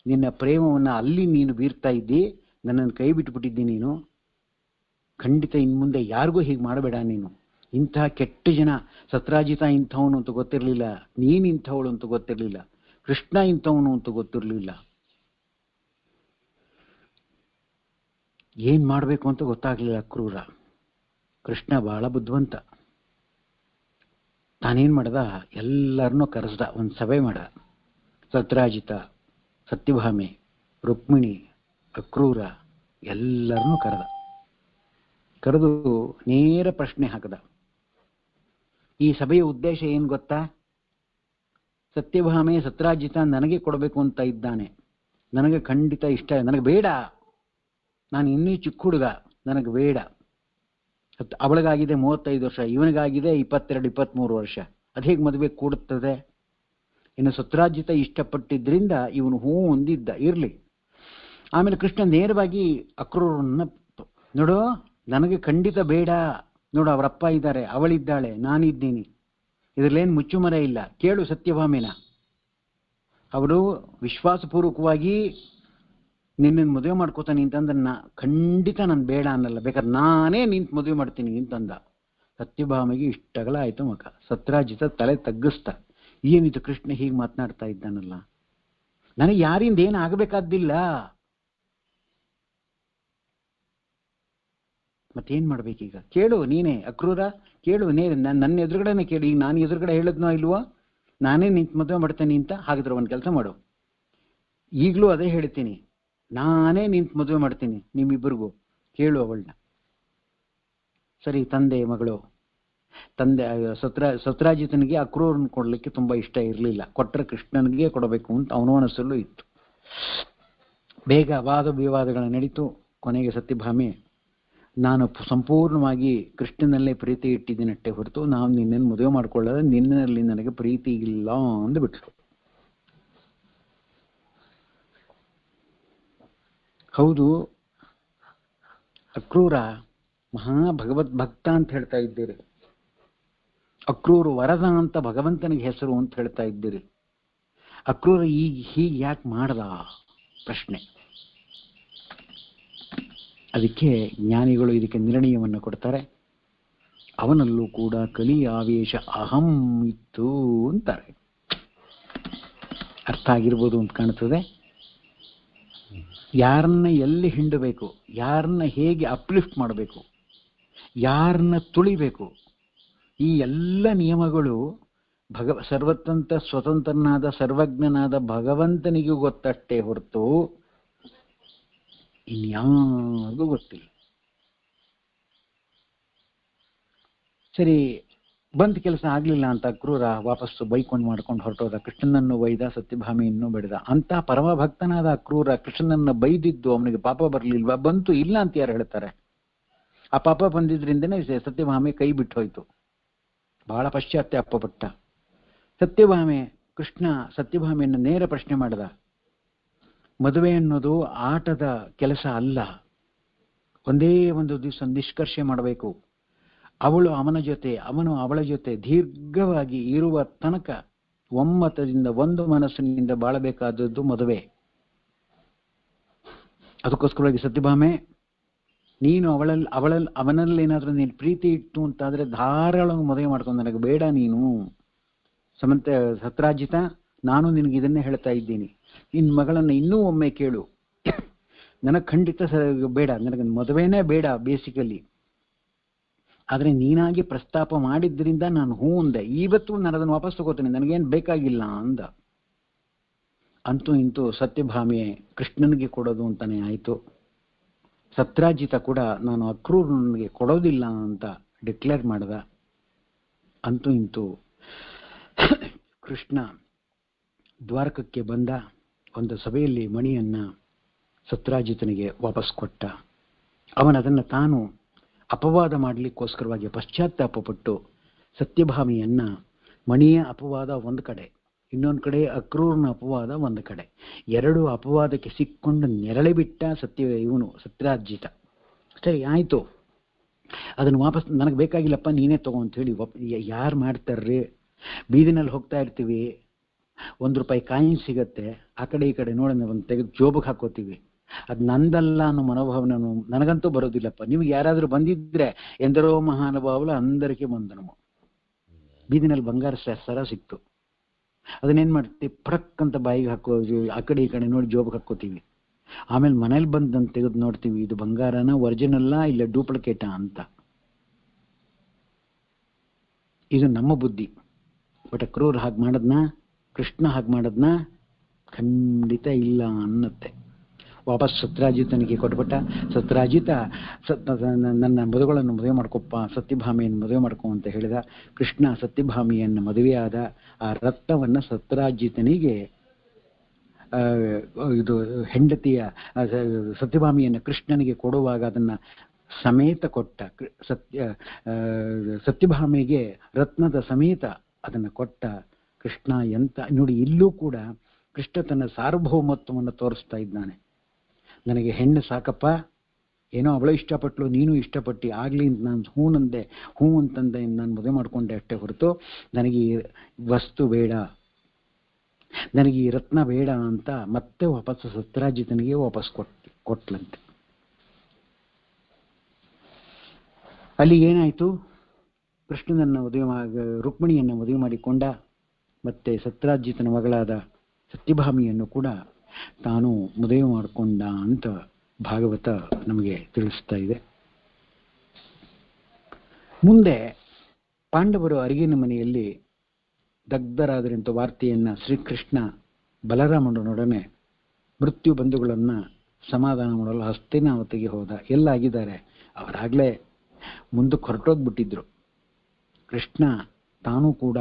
ನಿನ್ನ ಪ್ರೇಮವನ್ನು ಅಲ್ಲಿ ನೀನು ಬೀರ್ತಾ ಇದ್ದಿ, ನನ್ನನ್ನು ಕೈ ಬಿಟ್ಟುಬಿಟ್ಟಿದ್ದಿ ನೀನು. ಖಂಡಿತ ಇನ್ನು ಮುಂದೆ ಯಾರಿಗೂ ಹೀಗೆ ಮಾಡಬೇಡ ನೀನು. ಇಂತಹ ಕೆಟ್ಟ ಜನ, ಸತ್ರಾಜಿತ ಇಂಥವನು ಅಂತ ಗೊತ್ತಿರಲಿಲ್ಲ, ನೀನು ಇಂಥವಳು ಅಂತ ಗೊತ್ತಿರಲಿಲ್ಲ, ಕೃಷ್ಣ ಇಂಥವನು ಅಂತ ಗೊತ್ತಿರಲಿಲ್ಲ. ಏನು ಮಾಡಬೇಕು ಅಂತ ಗೊತ್ತಾಗಲಿಲ್ಲ ಕ್ರೂರ. ಕೃಷ್ಣ ಬಹಳ ಬುದ್ಧಿವಂತ. ತಾನೇನು ಮಾಡ್ದ, ಎಲ್ಲರನ್ನೂ ಕರೆಸ್ದ, ಒಂದು ಸಭೆ ಮಾಡ್ದ. ಸತ್ರಾಜಿತ, ಸತ್ಯಭಾಮೆ, ರುಕ್ಮಿಣಿ, ಅಕ್ರೂರ ಎಲ್ಲರನ್ನೂ ಕರೆದು ನೇರ ಪ್ರಶ್ನೆ ಹಾಕದ. ಈ ಸಭೆಯ ಉದ್ದೇಶ ಏನು ಗೊತ್ತಾ? ಸತ್ಯಭಾಮೆ ಸತ್ರಾಜಿತ ನನಗೆ ಕೊಡಬೇಕು ಅಂತ ಇದ್ದಾನೆ, ನನಗೆ ಖಂಡಿತ ಇಷ್ಟ, ನನಗೆ ಬೇಡ, ನಾನು ಇನ್ನೂ ಚಿಕ್ಕ ಹುಡುಗ, ನನಗೆ ಬೇಡ. ಅವಳಿಗಾಗಿದೆ 35 ವರ್ಷ, ಇವನಿಗಾಗಿದೆ 22-23 ವರ್ಷ. ಅದು ಹೇಗೆ ಮದುವೆ ಕೂಡುತ್ತದೆ? ಇನ್ನು ಸತ್ರಾಜಿತ ಇಷ್ಟಪಟ್ಟಿದ್ರಿಂದ ಇವನು ಹೂ ಹೊಂದಿದ್ದ, ಇರಲಿ. ಆಮೇಲೆ ಕೃಷ್ಣ ನೇರವಾಗಿ ಅಕ್ರೂರನ್ನ, ನೋಡು ನನಗೆ ಖಂಡಿತ ಬೇಡ, ನೋಡು ಅವರಪ್ಪ ಇದ್ದಾರೆ, ಅವಳಿದ್ದಾಳೆ, ನಾನಿದ್ದೀನಿ, ಇದರಲ್ಲೇನು ಮುಚ್ಚುಮರ ಇಲ್ಲ, ಕೇಳು ಸತ್ಯಭಾಮಿನ. ಅವರು ವಿಶ್ವಾಸಪೂರ್ವಕವಾಗಿ ನಿನ್ನನ್ನು ಮದುವೆ ಮಾಡ್ಕೋತಾನೆ ಅಂತಂದ್ರೆ ಖಂಡಿತ ನಾನು ಬೇಡ ಅನ್ನಲ್ಲ, ಬೇಕಾದ್ರೆ ನಾನೇ ನಿಂತು ಮದುವೆ ಮಾಡ್ತೀನಿ ಅಂತಂದ. ಸತ್ಯಭಾಮಿಗೆ ಇಷ್ಟಗಲ ಆಯ್ತು ಮಗ. ಸತ್ರಾಜಿತ ತಲೆ ತಗ್ಗಿಸ್ತ, ಏನಿದು ಕೃಷ್ಣ ಹೀಗೆ ಮಾತನಾಡ್ತಾ ಇದ್ದಾನಲ್ಲ, ನನಗೆ ಯಾರಿಂದ ಏನು ಆಗಬೇಕಾದ್ದಿಲ್ಲ, ಮತ್ತೇನ್ ಮಾಡ್ಬೇಕೀಗ? ಕೇಳು ನೀನೇ ಅಕ್ರೂರ, ಕೇಳು ನನ್ನ ಎದುರುಗಡೆನೆ ಕೇಳು. ಈಗ ನಾನು ಎದುರುಗಡೆ ಹೇಳಿದ್ನೋ ಇಲ್ವೋ, ನಾನೇ ನಿಂತು ಮದುವೆ ಮಾಡ್ತೇನೆ ಅಂತ. ಹಾಗಿದ್ರೆ ಒಂದು ಕೆಲಸ ಮಾಡು, ಈಗಲೂ ಅದೇ ಹೇಳ್ತೀನಿ, ನಾನೇ ನಿಂತು ಮದುವೆ ಮಾಡ್ತೀನಿ ನಿಮ್ಮಿಬ್ಬರಿಗೂ, ಕೇಳು ಅವಳನ್ನ. ಸರಿ, ತಂದೆ ಮಗಳು. ತಂದೆ ಸತ್ರಾಜಿತನಿಗೆ ಅಕ್ರೂರನ್ ಕೊಡ್ಲಿಕ್ಕೆ ತುಂಬಾ ಇಷ್ಟ ಇರಲಿಲ್ಲ, ಕೊಟ್ಟರೆ ಕೃಷ್ಣನಿಗೆ ಕೊಡಬೇಕು ಅಂತ ಅವನ ಮನಸ್ಸಲ್ಲೂ ಇತ್ತು. ಬೇಗ ವಾದ ವಿವಾದಗಳ ನಡೀತು. ಕೊನೆಗೆ ಸತ್ಯಭಾಮೆ, ನಾನು ಸಂಪೂರ್ಣವಾಗಿ ಕೃಷ್ಣನಲ್ಲೇ ಪ್ರೀತಿ ಇಟ್ಟಿದ್ದೀನಟ್ಟೆ ಹೊರತು ನಾವು ನಿನ್ನನ್ನು ಮದುವೆ ಮಾಡ್ಕೊಳ್ಳೋದು, ನಿನ್ನಲ್ಲಿ ನನಗೆ ಪ್ರೀತಿ ಇಲ್ಲ ಅಂದ್ಬಿಟ್ಲು. ಹೌದು, ಅಕ್ರೂರ ಮಹಾ ಭಗವದ್ ಭಕ್ತ ಅಂತ ಹೇಳ್ತಾ ಇದ್ದೀರಿ, ಅಕ್ರೂರು ವರದ ಅಂತ ಭಗವಂತನಿಗೆ ಹೆಸರು ಅಂತ ಹೇಳ್ತಾ ಇದ್ದೀರಿ. ಅಕ್ರೂರ ಈಗ ಹೀಗೆ ಯಾಕೆ ಮಾಡ್ದ ಪ್ರಶ್ನೆ. ಅದಕ್ಕೆ ಜ್ಞಾನಿಗಳು ಇದಕ್ಕೆ ನಿರ್ಣಯವನ್ನು ಕೊಡ್ತಾರೆ. ಅವನಲ್ಲೂ ಕೂಡ ಕಲಿ ಆವೇಶ ಅಹಂ ಇತ್ತು ಅಂತಾರೆ. ಅರ್ಥ ಆಗಿರ್ಬೋದು ಅಂತ ಕಾಣುತ್ತದೆ. ಯಾರನ್ನ ಎಲ್ಲಿ ಹಿಂಡಬೇಕು, ಯಾರನ್ನ ಹೇಗೆ ಅಪ್ಲಿಫ್ಟ್ ಮಾಡಬೇಕು, ಯಾರನ್ನ ತುಳಿಬೇಕು, ಈ ಎಲ್ಲ ನಿಯಮಗಳು ಸರ್ವತಂತ್ರ ಸ್ವತಂತ್ರನಾದ ಸರ್ವಜ್ಞನಾದ ಭಗವಂತನಿಗೂ ಗೊತ್ತಷ್ಟೇ ಹೊರತು ಇನ್ಯಾರಿಗೂ ಗೊತ್ತಿಲ್ಲ. ಸರಿ, ಬಂದ್ ಕೆಲಸ ಆಗ್ಲಿಲ್ಲ ಅಂತ ಅಕ್ರೂರ ವಾಪಸ್ಸು ಬೈಕೊಂಡು ಮಾಡ್ಕೊಂಡು ಹೊರಟೋದ. ಕೃಷ್ಣನನ್ನು ಬೈದ, ಸತ್ಯಭಾಮಿಯನ್ನು ಬೆಳೆದ. ಅಂತ ಪರಮಭಕ್ತನಾದ ಅಕ್ರೂರ ಕೃಷ್ಣನನ್ನ ಬೈದಿದ್ದು ಅವನಿಗೆ ಪಾಪ ಬರ್ಲಿಲ್ವಾ? ಬಂತು, ಇಲ್ಲ ಅಂತ ಯಾರು ಹೇಳ್ತಾರೆ? ಆ ಪಾಪ ಬಂದಿದ್ರಿಂದನೇ ಸತ್ಯಭಾಮೆ ಕೈ ಬಿಟ್ಟು ಹೋಯ್ತು. ಬಹಳ ಪಶ್ಚಾತ್ತಾಪ ಪಟ್ಟ ಕೃಷ್ಣ ಸತ್ಯಭಾಮೆಯನ್ನು ನೇರ ಪ್ರಶ್ನೆ ಮಾಡಿದ. ಮದುವೆ ಅನ್ನೋದು ಆಟದ ಕೆಲಸ ಅಲ್ಲ, ಒಂದೇ ಒಂದು ದಿವಸ ನಿಷ್ಕರ್ಷೆ ಮಾಡಬೇಕು. ಅವಳು ಅವನ ಜೊತೆ, ಅವನು ಅವಳ ಜೊತೆ ದೀರ್ಘವಾಗಿ ಇರುವ ತನಕ ಒಮ್ಮತದಿಂದ ಒಂದು ಮನಸ್ಸಿನಿಂದ ಬಾಳಬೇಕಾದದ್ದು ಮದುವೆ. ಅದಕ್ಕೋಸ್ಕರವಾಗಿ ಸತ್ಯಭಾಮೆ, ನೀನು ಅವನಲ್ಲಿ ಏನಾದ್ರೂ ನೀನು ಪ್ರೀತಿ ಇಟ್ಟು ಅಂತಾದ್ರೆ ಧಾರಾಳವಾಗಿ ಮದುವೆ ಮಾಡ್ಕೊಂಡು ನನಗೆ ಬೇಡ ನೀನು. ಸತ್ರಾಜಿತ, ನಾನು ನಿನಗೆ ಇದನ್ನೇ ಹೇಳ್ತಾ ಇದ್ದೀನಿ, ನಿನ್ನ ಮಗಳನ್ನ ಇನ್ನೂ ಒಮ್ಮೆ ಕೇಳು. ನನಗೆ ಖಂಡಿತ ಬೇಡ, ನನಗೆ ಮದುವೆನೇ ಬೇಡ ಬೇಸಿಕಲಿ. ಆದ್ರೆ ನೀನಾಗಿ ಪ್ರಸ್ತಾಪ ಮಾಡಿದ್ರಿಂದ ನಾನು ಹೂ ಅಂದೆ. ಇವತ್ತು ನಾನು ಅದನ್ನು ವಾಪಸ್ ತಗೋತೀನಿ, ನನಗೇನು ಬೇಕಾಗಿಲ್ಲ ಅಂದ. ಅಂತೂ ಇಂತೂ ಸತ್ಯಭಾಮೆ ಕೃಷ್ಣನಿಗೆ ಕೊಡೋದು ಅಂತಾನೆ ಆಯ್ತು. ಸತ್ರಾಜಿತ ಕೂಡ ನಾನು ಅಕ್ರೂರನಿಗೆ ಕೊಡೋದಿಲ್ಲ ಅಂತ ಡಿಕ್ಲೇರ್ ಮಾಡ್ದ. ಅಂತೂ ಇಂತೂ ಕೃಷ್ಣ ದ್ವಾರಕಕ್ಕೆ ಬಂದ. ಒಂದು ಸಭೆಯಲ್ಲಿ ಮಣಿಯನ್ನ ಸತ್ರಾಜಿತನಿಗೆ ವಾಪಸ್ ಕೊಟ್ಟ. ಅವನದನ್ನು ತಾನು ಅಪವಾದ ಮಾಡಲಿಕ್ಕೋಸ್ಕರವಾಗಿ ಪಶ್ಚಾತ್ತಾಪಪಟ್ಟು ಸತ್ಯಭಾಮಿಯನ್ನ, ಮಣಿಯ ಅಪವಾದ ಒಂದು ಕಡೆ, ಇನ್ನೊಂದು ಕಡೆ ಅಕ್ರೂರನ ಅಪವಾದ ಒಂದು ಕಡೆ, ಎರಡು ಅಪವಾದಕ್ಕೆ ಸಿಕ್ಕೊಂಡು ನೆರಳಿ ಬಿಟ್ಟ ಇವನು ಸತ್ರಾಜಿತ. ಸರಿ ಆಯ್ತು, ಅದನ್ನು ವಾಪಸ್ ನನಗೆ ಬೇಕಾಗಿಲ್ಲಪ್ಪ, ನೀನೇ ತಗೋ ಅಂತ ಹೇಳಿ ಯಾರು ಮಾಡ್ತಾರ್ರಿ? ಬೀದಿನಲ್ಲಿ ಹೋಗ್ತಾ ಇರ್ತೀವಿ, ₹1 ಕಾಯಿನ್ ಸಿಗತ್ತೆ, ಆ ಕಡೆ ಈ ಕಡೆ ನೋಡೋಣ ಒಂದು ತೆಗೆದು ಜೋಬಿಗೆ ಹಾಕೋತೀವಿ. ಅದು ನಂದಲ್ಲ ಅನ್ನೋ ಮನೋಭಾವನೆ ನನಗಂತೂ ಬರೋದಿಲ್ಲಪ್ಪ. ನಿಮ್ಗೆ ಯಾರಾದ್ರೂ ಬಂದಿದ್ರೆ ಎಂದರೋ ಮಹಾನುಭಾವುలు అందరికీ ಬಂದನು. ಬೀದಿನಲ್ಲಿ ಬಂಗಾರ ಸರ ಸಿಕ್ತು, ಅದನ್ನೇನ್ ಮಾಡ್ತೀವಿ, ಪ್ರಕ್ ಅಂತ ಬಾಯಿಗೆ ಹಾಕೋ, ಆ ಕಡೆ ಈ ಕಡೆ ನೋಡಿ ಜೋಬಿಗೆ ಹಾಕೋತೀವಿ. ಆಮೇಲೆ ಮನೇಲಿ ಬಂದಂತ ತೆಗೆದು ನೋಡ್ತೀವಿ, ಇದು ಬಂಗಾರನ ಒರಿಜಿನಲ್ಲ ಇಲ್ಲ ಡೂಪ್ಲಿಕೇಟಾ ಅಂತ. ಇದು ನಮ್ಮ ಬುದ್ಧಿ. ಬಟ್ ಅಕ್ರೂರ್ ಹಾಗೆ ಮಾಡದ್ನ, ಕೃಷ್ಣ ಹಾಗೆ ಮಾಡದ್ನ? ಖಂಡಿತ ಇಲ್ಲ ಅನ್ನತ್ತೆ. ವಾಪಸ್ ಸತ್ರಾಜಿತನಿಗೆ ಕೊಟ್ಬಿಟ್ಟ. ಸತ್ರಾಜಿತ ನನ್ನ ಮದುವೆಗಳನ್ನು ಮದುವೆ ಮಾಡ್ಕೊಪ್ಪ, ಸತ್ಯಭಾಮಿಯನ್ನು ಮದುವೆ ಮಾಡ್ಕೊ ಅಂತ ಹೇಳಿದ. ಕೃಷ್ಣ ಸತ್ಯಭಾಮಿಯನ್ನು ಮದುವೆಯಾದ. ಆ ರತ್ನವನ್ನು ಸತ್ರಾಜಿತನಿಗೆ ಇದು ಹೆಂಡತಿಯ ಸತ್ಯಭಾಮಿಯನ್ನು ಕೃಷ್ಣನಿಗೆ ಕೊಡುವಾಗ ಅದನ್ನ ಸಮೇತ ಕೊಟ್ಟ. ಸತ್ಯಭಾಮಿಗೆ ರತ್ನದ ಸಮೇತ ಅದನ್ನು ಕೊಟ್ಟ. ಕೃಷ್ಣ ಎಂತ ನೋಡಿ, ಇಲ್ಲೂ ಕೂಡ ಕೃಷ್ಣ ತನ್ನ ಸಾರ್ವಭೌಮತ್ವವನ್ನು ತೋರಿಸ್ತಾ ಇದ್ದಾನೆ. ನನಗೆ ಹೆಣ್ಣು ಸಾಕಪ್ಪ, ಏನೋ ಅವಳು ಇಷ್ಟಪಟ್ಲು, ನೀನು ಇಷ್ಟಪಟ್ಟು ಆಗಲಿ ಅಂತ ನಾನು ಹ್ಞೂ ಅಂತಂದೆ, ನಾನು ಮದುವೆ ಮಾಡಿಕೊಂಡೆ ಅಷ್ಟೇ ಹೊರತು ನನಗೆ ಈ ವಸ್ತು ಬೇಡ, ನನಗೆ ಈ ರತ್ನ ಬೇಡ ಅಂತ ಮತ್ತೆ ವಾಪಸ್ ಸತ್ರಾಜಿತನಿಗೆ ವಾಪಸ್ ಕೊಟ್ಲಂತೆ. ಅಲ್ಲಿ ಏನಾಯಿತು, ಕೃಷ್ಣನನ್ನು ರುಕ್ಮಿಣಿಯನ್ನು ಮದುವೆ ಮಾಡಿಕೊಂಡ, ಮತ್ತೆ ಸತ್ರಾಜಿತನ ಮಗಳಾದ ಸತ್ಯಭಾಮಿಯನ್ನು ಕೂಡ ತಾನು ಮದುವೆ ಮಾಡಿಕೊಂಡ ಅಂತ ಭಾಗವತ ನಮಗೆ ತಿಳಿಸ್ತಾ ಇದೆ. ಮುಂದೆ ಪಾಂಡವರು ಅರಿಗಿನ ಮನೆಯಲ್ಲಿ ದಗ್ಧರಾದರೆಂತ ವಾರ್ತೆಯನ್ನು ಶ್ರೀಕೃಷ್ಣ ಬಲರಾಮನೊಡನೆ ಮೃತ್ಯು ಬಂಧುಗಳನ್ನು ಸಮಾಧಾನ ಮಾಡಲು ಹಸ್ತಿನಾವತಿಗೆ ಹೋದ. ಎಲ್ಲ ಆಗಿದ್ದಾರೆ, ಅವರಾಗಲೇ ಮುಂದಕ್ಕೆ ಹೊರಟೋಗ್ಬಿಟ್ಟಿದ್ರು. ಕೃಷ್ಣ ತಾನೂ ಕೂಡ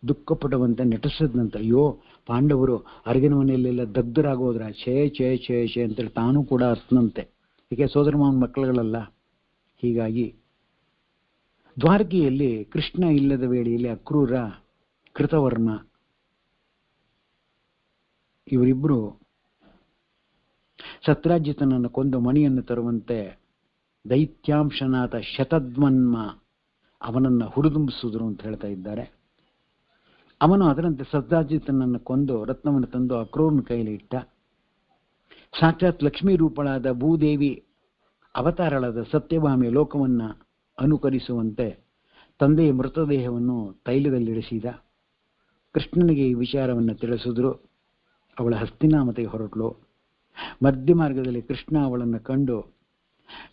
ದುಃಖಪಡುವಂತೆ ನಟಿಸದಂತೆ, ಅಯ್ಯೋ ಪಾಂಡವರು ಅರಗಿನ ಮನೆಯಲ್ಲೆಲ್ಲ ದಗ್ಧರಾಗೋದ್ರ, ಛೇ ಛೇ ಛೇ ಛೇ ಅಂತೇಳಿ ತಾನೂ ಕೂಡ ಅರ್ತನಂತೆ. ಹೀಗೆ ಸೋದರ ಮಾವನ ಮಕ್ಕಳುಗಳಲ್ಲ. ಹೀಗಾಗಿ ದ್ವಾರಕೆಯಲ್ಲಿ ಕೃಷ್ಣ ಇಲ್ಲದ ವೇಳೆಯಲ್ಲಿ ಅಕ್ರೂರ, ಕೃತವರ್ಮ ಇವರಿಬ್ಬರು ಸತ್ರಾಜಿತನನ್ನು ಕೊಂದು ಮಣಿಯನ್ನು ತರುವಂತೆ ದೈತ್ಯಾಂಶನಾಥ ಶತದ್ಮನ್ಮ ಅವನನ್ನು ಹುರಿದುಂಬಿಸಿದ್ರು ಅಂತ ಹೇಳ್ತಾ ಇದ್ದಾರೆ. ಅವನು ಅದರಂತೆ ಸತ್ರಾಜಿತನನ್ನು ಕೊಂದು ರತ್ನವನ್ನು ತಂದು ಅಕ್ರೂರನ ಕೈಯಲ್ಲಿ ಇಟ್ಟ. ಸಾಕ್ಷಾತ್ ಲಕ್ಷ್ಮೀ ರೂಪಳಾದ ಭೂದೇವಿ ಅವತಾರಳಾದ ಸತ್ಯಭಾಮಿ ಲೋಕವನ್ನು ಅನುಕರಿಸುವಂತೆ ತಂದೆಯ ಮೃತದೇಹವನ್ನು ತೈಲದಲ್ಲಿರಿಸಿದ. ಕೃಷ್ಣನಿಗೆ ಈ ವಿಚಾರವನ್ನು ತಿಳಿಸಿದ್ರು. ಅವಳ ಹಸ್ತಿನಾಮತಿಗೆ ಹೊರಟಳು. ಮಧ್ಯ ಮಾರ್ಗದಲ್ಲಿ ಕೃಷ್ಣ ಅವಳನ್ನು ಕಂಡು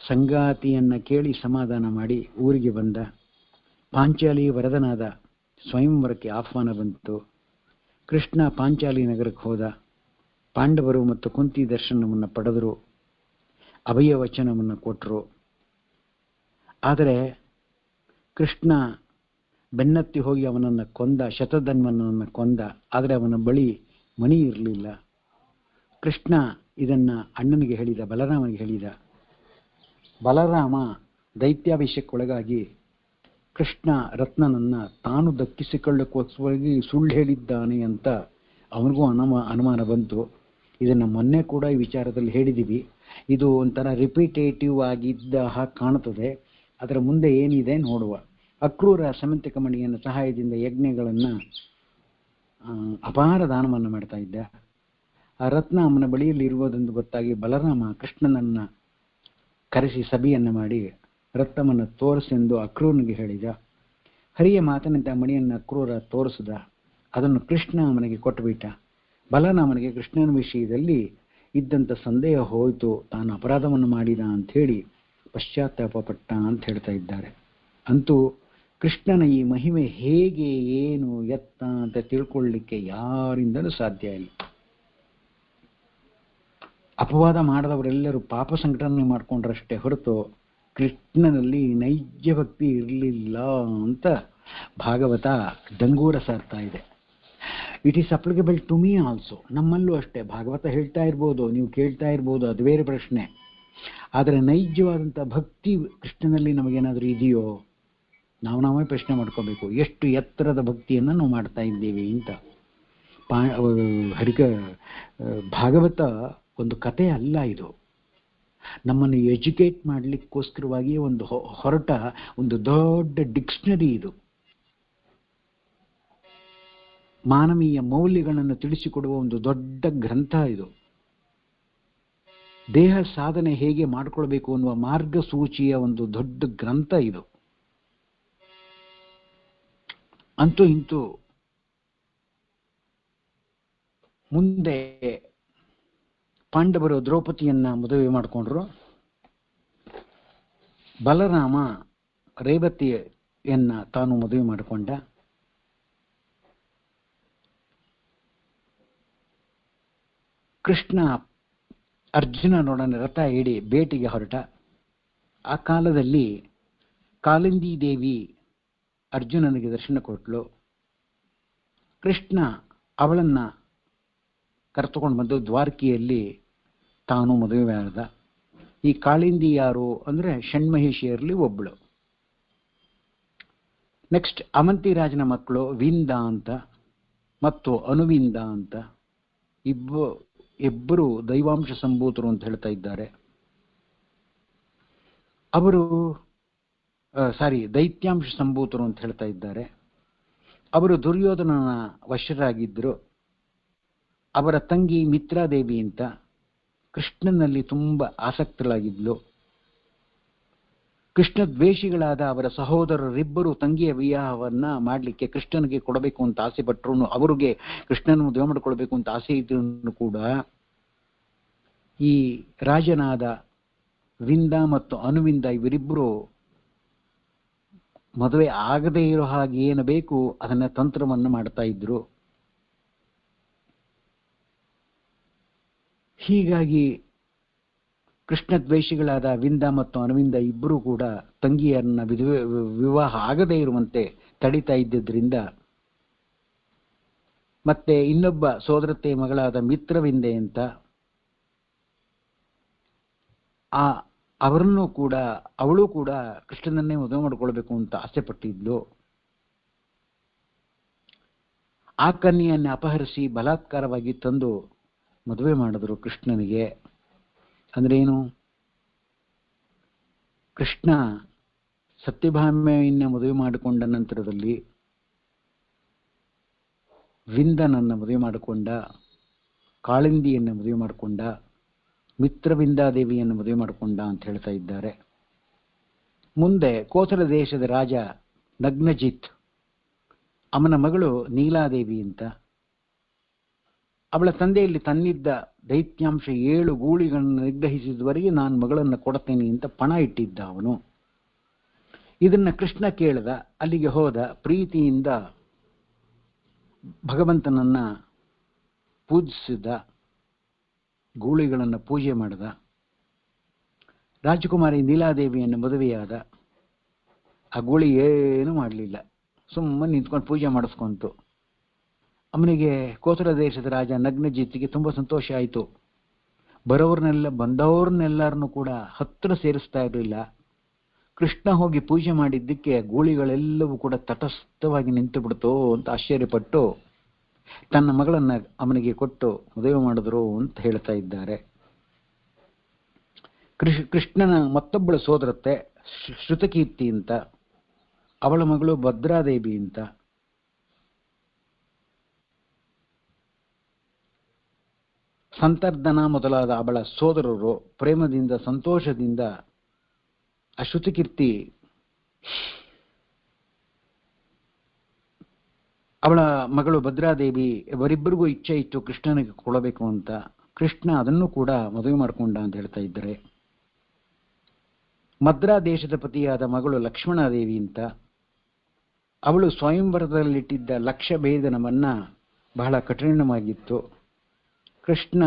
ಸಂಗಾತಿಯನ್ನು ಕೇಳಿ ಸಮಾಧಾನ ಮಾಡಿ ಊರಿಗೆ ಬಂದ. ಪಾಂಚಾಲಿ ವರದನಾದ ಸ್ವಯಂವರಕ್ಕೆ ಆಹ್ವಾನ ಬಂತು. ಕೃಷ್ಣ ಪಾಂಚಾಲಿ ನಗರಕ್ಕೆ ಹೋದ. ಪಾಂಡವರು ಮತ್ತು ಕುಂತಿ ದರ್ಶನವನ್ನು ಪಡೆದರು, ಅಭಯ ವಚನವನ್ನು ಕೊಟ್ಟರು. ಆದರೆ ಕೃಷ್ಣ ಬೆನ್ನತ್ತಿ ಹೋಗಿ ಅವನನ್ನು ಕೊಂದ, ಶತಧನ್ವನನ್ನು ಕೊಂದ. ಆದರೆ ಅವನ ಬಳಿ ಮಣಿ ಇರಲಿಲ್ಲ. ಕೃಷ್ಣ ಇದನ್ನು ಅಣ್ಣನಿಗೆ ಹೇಳಿದ, ಬಲರಾಮನಿಗೆ ಹೇಳಿದ. ಬಲರಾಮ ದೈತ್ಯಾವೇಶಕ್ಕೊಳಗಾಗಿ ಕೃಷ್ಣ ರತ್ನನನ್ನು ತಾನು ದಕ್ಕಿಸಿಕೊಳ್ಳೋಕ್ಕೋಸ್ಕರವಾಗಿ ಸುಳ್ಳು ಹೇಳಿದ್ದಾನೆ ಅಂತ ಅವನಿಗೂ ಅನುಮಾನ ಬಂತು. ಇದನ್ನು ಮೊನ್ನೆ ಕೂಡ ಈ ವಿಚಾರದಲ್ಲಿ ಹೇಳಿದ್ದೀವಿ. ಇದು ಒಂಥರ ರಿಪಿಟೇಟಿವ್ ಆಗಿದ್ದ ಹಾಗೆ ಕಾಣುತ್ತದೆ. ಅದರ ಮುಂದೆ ಏನಿದೆ ನೋಡುವ. ಅಕ್ರೂರ ಸಮಂತಿಕ ಮಣಿಯನ್ನು ಸಹಾಯದಿಂದ ಯಜ್ಞಗಳನ್ನು ಅಪಾರ ದಾನವನ್ನು ಮಾಡ್ತಾ ಇದ್ದ. ಆ ರತ್ನ ಅವನ ಬಳಿಯಲ್ಲಿ ಇರುವುದೆಂದು ಗೊತ್ತಾಗಿ ಬಲರಾಮ ಕೃಷ್ಣನನ್ನು ಕರೆಸಿ ಸಭೆಯನ್ನು ಮಾಡಿ ರತ್ನವನ್ನು ತೋರಿಸೆಂದು ಅಕ್ರೂರನಿಗೆ ಹೇಳಿದ. ಹರಿಯ ಮಾತನಂತೆ ಮಣಿಯನ್ನು ಅಕ್ರೂರ ತೋರಿಸಿದ. ಅದನ್ನು ಕೃಷ್ಣ ಅವನಿಗೆ ಕೊಟ್ಟುಬಿಟ್ಟ. ಬಲರಾಮನಿಗೆ ಕೃಷ್ಣನ ವಿಷಯದಲ್ಲಿ ಇದ್ದಂಥ ಸಂದೇಹ ಹೋಯಿತು. ತಾನು ಅಪರಾಧವನ್ನು ಮಾಡಿದ ಅಂಥೇಳಿ ಪಶ್ಚಾತ್ತಾಪ ಪಟ್ಟ ಅಂತ ಹೇಳ್ತಾ ಇದ್ದಾರೆ. ಅಂತೂ ಕೃಷ್ಣನ ಈ ಮಹಿಮೆ ಹೇಗೆ, ಏನು, ಎತ್ತ ಅಂತ ತಿಳ್ಕೊಳ್ಳಿಕ್ಕೆ ಯಾರಿಂದಲೂ ಸಾಧ್ಯ ಇಲ್ಲ. ಅಪವಾದ ಮಾಡಿದವರೆಲ್ಲರೂ ಪಾಪ ಸಂಘಟನೆ ಮಾಡಿಕೊಂಡ್ರಷ್ಟೇ ಹೊರತು ಕೃಷ್ಣನಲ್ಲಿ ನೈಜ ಭಕ್ತಿ ಇರಲಿಲ್ಲ ಅಂತ ಭಾಗವತ ಡಂಗೂರ ಸಾರ್ತಾ ಇದೆ. It is applicable to me also. ನಮ್ಮಲ್ಲೂ ಅಷ್ಟೇ ಭಾಗವತ ಹೇಳ್ತಾ ಇರ್ಬೋದು, ನೀವು ಕೇಳ್ತಾ ಇರ್ಬೋದು, ಅದು ಬೇರೆ ಪ್ರಶ್ನೆ. ಆದರೆ ನೈಜವಾದಂಥ ಭಕ್ತಿ ಕೃಷ್ಣನಲ್ಲಿ ನಮಗೇನಾದರೂ ಇದೆಯೋ ನಾವೇ ಪ್ರಶ್ನೆ ಮಾಡ್ಕೋಬೇಕು. ಎಷ್ಟು ಎತ್ತರದ ಭಕ್ತಿಯನ್ನು ನಾವು ಮಾಡ್ತಾ ಇದ್ದೀವಿ ಅಂತ. ಭಾಗವತ ಒಂದು ಕತೆ ಅಲ್ಲ, ಇದು ನಮ್ಮನ್ನು ಎಜುಕೇಟ್ ಮಾಡಲಿಕ್ಕೋಸ್ಕರವಾಗಿ ಒಂದು ಹೊರಟ ಒಂದು ದೊಡ್ಡ ಡಿಕ್ಷನರಿ. ಇದು ಮಾನವೀಯ ಮೌಲ್ಯಗಳನ್ನು ತಿಳಿಸಿಕೊಡುವ ಒಂದು ದೊಡ್ಡ ಗ್ರಂಥ. ಇದು ದೇಹ ಸಾಧನೆ ಹೇಗೆ ಮಾಡಿಕೊಳ್ಬೇಕು ಅನ್ನುವ ಮಾರ್ಗಸೂಚಿಯ ಒಂದು ದೊಡ್ಡ ಗ್ರಂಥ ಇದು. ಅಂತೂ ಇಂತೂ ಮುಂದೆ ಪಾಂಡವರು ದ್ರೌಪದಿಯನ್ನ ಮದುವೆ ಮಾಡಿಕೊಂಡ್ರು. ಬಲರಾಮ ರೇವತಿಯನ್ನ ತಾನು ಮದುವೆ ಮಾಡಿಕೊಂಡ. ಕೃಷ್ಣ ಅರ್ಜುನನೊಡನೆ ರಥ ಏಡಿ ಬೇಟೆಗೆ ಹೊರಟ. ಆ ಕಾಲದಲ್ಲಿ ಕಾಲಿಂದಿ ದೇವಿ ಅರ್ಜುನನಿಗೆ ದರ್ಶನ ಕೊಟ್ಟಳು. ಕೃಷ್ಣ ಅವಳನ್ನು ಕರೆದುಕೊಂಡು ಬಂದು ದ್ವಾರಕೆಯಲ್ಲಿ ತಾನು ಮದುವೆ ಆದ. ಈ ಕಾಳಿಂದಿ ಯಾರು ಅಂದರೆ ಷಣ್ಮಹಿಷಿಯರಲ್ಲಿ ಒಬ್ಬಳು. ನೆಕ್ಸ್ಟ್ ಅವಂತಿ ರಾಜನ ಮಕ್ಕಳು ವಿಂದ ಅಂತ, ಮತ್ತು ಅನುವಿಂದ ಅಂತ ಇಬ್ಬರು ದೈವಾಂಶ ಸಂಭೂತರು ಅಂತ ಹೇಳ್ತಾ ಇದ್ದಾರೆ. ಅವರು ದೈತ್ಯಾಂಶ ಸಂಭೂತರು ಅಂತ ಹೇಳ್ತಾ ಇದ್ದಾರೆ. ಅವರು ದುರ್ಯೋಧನನ ವಶರಾಗಿದ್ದರು. ಅವರ ತಂಗಿ ಮಿತ್ರಾದೇವಿ ಅಂತ ಕೃಷ್ಣನಲ್ಲಿ ತುಂಬ ಆಸಕ್ತರಾಗಿದ್ಲು. ಕೃಷ್ಣ ದ್ವೇಷಿಗಳಾದ ಅವರ ಸಹೋದರರಿಬ್ಬರು ತಂಗಿಯ ವಿವಾಹವನ್ನ ಮಾಡಲಿಕ್ಕೆ ಕೃಷ್ಣನಿಗೆ ಕೊಡಬೇಕು ಅಂತ ಆಸೆ ಪಟ್ಟರು. ಅವರಿಗೆ ಕೃಷ್ಣನ ಮದುವೆ ಮಾಡಿಕೊಳ್ಬೇಕು ಅಂತ ಆಸೆ ಇದ್ರೂ ಕೂಡ ಈ ರಾಜನಾದ ವಿಂದ ಮತ್ತು ಅನುವಿಂದ ಇವರಿಬ್ಬರು ಮದುವೆ ಆಗದೇ ಇರೋ ಹಾಗೆ ಏನು ಬೇಕು ಅದನ್ನ ತಂತ್ರವನ್ನು ಮಾಡ್ತಾ ಇದ್ರು. ಹೀಗಾಗಿ ಕೃಷ್ಣ ದ್ವೇಷಿಗಳಾದ ವಿಂದ ಮತ್ತು ಅನುವಿಂದ ಇಬ್ಬರು ಕೂಡ ತಂಗಿಯರನ್ನ ವಿವಾಹ ಆಗದೇ ಇರುವಂತೆ ತಡಿತಾ ಇದ್ದಿದ್ರಿಂದ, ಮತ್ತೆ ಇನ್ನೊಬ್ಬ ಸೋದರತೆ ಮಗಳಾದ ಮಿತ್ರವಿಂದೆ ಅಂತ ಅವಳು ಕೂಡ ಕೃಷ್ಣನನ್ನೇ ಮದುವೆ ಮಾಡಿಕೊಳ್ಬೇಕು ಅಂತ ಆಸೆ ಪಟ್ಟಿದ್ಲು. ಆ ಕನ್ಯೆಯನ್ನ ಅಪಹರಿಸಿ ಬಲಾತ್ಕಾರವಾಗಿ ತಂದು ಮದುವೆ ಮಾಡಿದ್ರು ಕೃಷ್ಣನಿಗೆ. ಅಂದ್ರೆ ಏನು? ಕೃಷ್ಣ ಸತ್ಯಭಾಮೆಯನ್ನ ಮದುವೆ ಮಾಡಿಕೊಂಡ ನಂತರದಲ್ಲಿ ವಿಂದನನ್ನ ಮದುವೆ ಮಾಡಿಕೊಂಡ, ಕಾಳಿಂದಿಯನ್ನ ಮದುವೆ ಮಾಡಿಕೊಂಡ, ಮಿತ್ರವಿಂದಾದೇವಿಯನ್ನು ಮದುವೆ ಮಾಡಿಕೊಂಡ ಅಂತ ಹೇಳ್ತಾ ಇದ್ದಾರೆ. ಮುಂದೆ ಕೋಸಲ ದೇಶದ ರಾಜ ನಗ್ನಜಿತ್, ಅವನ ಮಗಳು ನೀಲಾದೇವಿ ಅಂತ, ಅವಳ ತಂದೆಯಲ್ಲಿ ತನ್ನಿದ್ದ ದೈತ್ಯಾಂಶ 7 ಗೂಳಿಗಳನ್ನು ನಿಗ್ರಹಿಸಿದವರೆಗೆ ನಾನು ಮಗಳನ್ನು ಕೊಡ್ತೇನೆ ಅಂತ ಪಣ ಇಟ್ಟಿದ್ದ ಅವನು. ಇದನ್ನ ಕೃಷ್ಣ ಕೇಳಿದ, ಅಲ್ಲಿಗೆ ಹೋದ, ಪ್ರೀತಿಯಿಂದ ಭಗವಂತನನ್ನ ಪೂಜಿಸಿದ, ಗೂಳಿಗಳನ್ನು ಪೂಜೆ ಮಾಡಿದ. ರಾಜಕುಮಾರಿ ನೀಲಾದೇವಿಯನ್ನು ಮದುವೆಯಾದ. ಆ ಗೂಳಿ ಏನು ಮಾಡಲಿಲ್ಲ, ಸುಮ್ಮನೆ ನಿಂತ್ಕೊಂಡು ಪೂಜೆ ಮಾಡಿಸ್ಕೊಂತು. ಅವನಿಗೆ ಕೋಸಲ ದೇಶದ ರಾಜ ನಗ್ನಜಿತ್ತಿಗೆ ತುಂಬಾ ಸಂತೋಷ ಆಯಿತು. ಬಂದವ್ರನ್ನೆಲ್ಲರನ್ನು ಕೂಡ ಹತ್ತಿರ ಸೇರಿಸ್ತಾ ಇರಲಿಲ್ಲ. ಕೃಷ್ಣ ಹೋಗಿ ಪೂಜೆ ಮಾಡಿದ್ದಕ್ಕೆ ಗೂಳಿಗಳೆಲ್ಲವೂ ಕೂಡ ತಟಸ್ಥವಾಗಿ ನಿಂತು ಬಿಡ್ತು ಅಂತ ಆಶ್ಚರ್ಯಪಟ್ಟು ತನ್ನ ಮಗಳನ್ನ ಅವನಿಗೆ ಕೊಟ್ಟು ಮದುವೆ ಮಾಡಿದ್ರು ಅಂತ ಹೇಳ್ತಾ ಇದ್ದಾರೆ. ಕೃಷ್ಣನ ಮತ್ತೊಬ್ಬಳ ಸೋದರತೆ ಶ್ರುತಕೀರ್ತಿ ಅಂತ, ಅವಳ ಮಗಳು ಭದ್ರಾದೇವಿ ಅಂತ. ಸಂತರ್ಧನ ಮೊದಲಾದ ಅವಳ ಸೋದರರು ಪ್ರೇಮದಿಂದ ಸಂತೋಷದಿಂದ ಆ ಶ್ರುತಕೀರ್ತಿ ಅವಳ ಮಗಳು ಭದ್ರಾದೇವಿ ಇವರಿಬ್ಬರಿಗೂ ಇಚ್ಛೆ ಇತ್ತು ಕೃಷ್ಣನಿಗೆ ಕೊಡಬೇಕು ಅಂತ. ಕೃಷ್ಣ ಅದನ್ನು ಕೂಡ ಮದುವೆ ಮಾಡಿಕೊಂಡ ಅಂತ ಹೇಳ್ತಾ ಇದ್ದಾರೆ. ಮದ್ರಾ ದೇಶದ ಪತಿಯಾದ ಮಗಳು ಲಕ್ಷ್ಮಣಾದೇವಿ ಅಂತ, ಅವಳು ಸ್ವಯಂವರದಲ್ಲಿಟ್ಟಿದ್ದ ಲಕ್ಷ ಭೇದನವನ್ನ ಬಹಳ ಕಠಿಣವಾಗಿತ್ತು. ಕೃಷ್ಣ